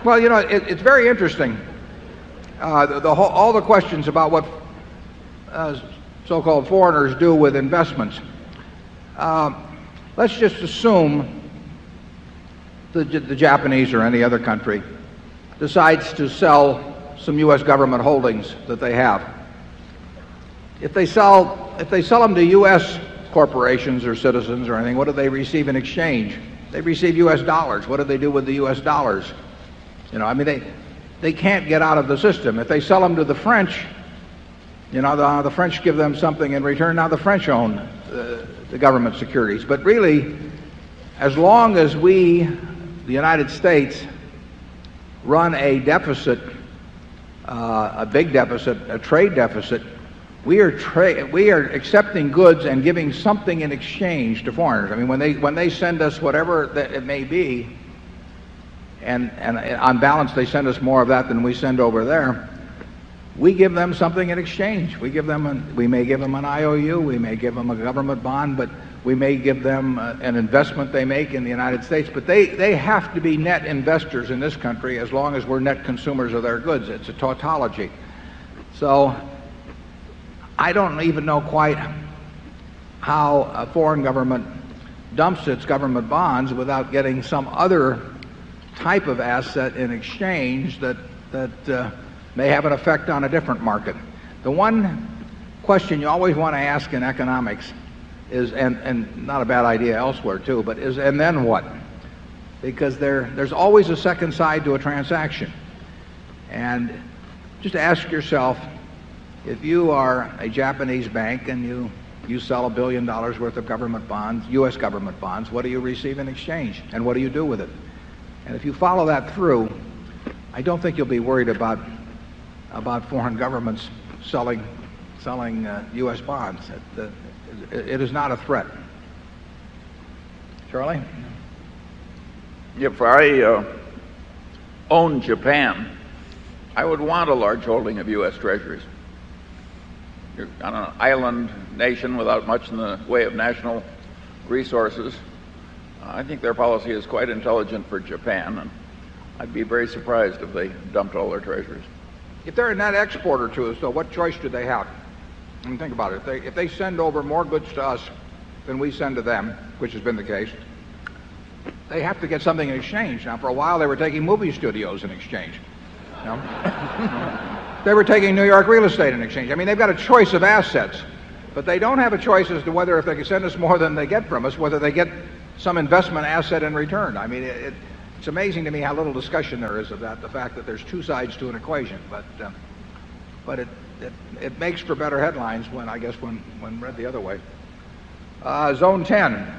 Well, you know, it's very interesting. All the questions about what so-called foreigners do with investments. Let's just assume the Japanese or any other country decides to sell some U.S. government holdings that they have. If they sell them to U.S. corporations or citizens or anything, what do they receive in exchange? They receive U.S. dollars. What do they do with the U.S. dollars? You know, I mean, they can't get out of the system. If they sell them to the French, you know, the French give them something in return. Now the French own the government securities. But really, as long as we, the United States, run a deficit, a big deficit, a trade deficit, we are accepting goods and giving something in exchange to foreigners. I mean, when they send us whatever that it may be, and on balance they send us more of that than we send over there, we give them something in exchange. We may give them an IOU, we may give them a government bond, but we may give them an investment they make in the United States. But they have to be net investors in this country as long as we're net consumers of their goods. It's a tautology. So I don't even know quite how a foreign government dumps its government bonds without getting some other type of asset in exchange that may have an effect on a different market. The one question you always want to ask in economics is, and not a bad idea elsewhere too, but is, and then what? Because there's always a second side to a transaction. And just ask yourself, if you are a Japanese bank and you sell $1 billion worth of government bonds, U.S. government bonds, what do you receive in exchange? And what do you do with it? And if you follow that through, I don't think you'll be worried about foreign governments selling U.S. bonds. It is not a threat. Charlie? If I owned Japan, I would want a large holding of U.S. Treasuries. You're on an island nation without much in the way of national resources. I think their policy is quite intelligent for Japan, and I'd be very surprised if they dumped all their treasuries. If they're a net exporter to us, though, what choice do they have? I mean, think about it. If they send over more goods to us than we send to them, which has been the case, they have to get something in exchange. Now, for a while, they were taking movie studios in exchange. You know? They were taking New York real estate in exchange. I mean, they've got a choice of assets, but they don't have a choice as to whether, if they can send us more than they get from us, whether they get some investment asset in return. I mean, it's amazing to me how little discussion there is of that, the fact that there's two sides to an equation. But it makes for better headlines when read the other way. Zone 10.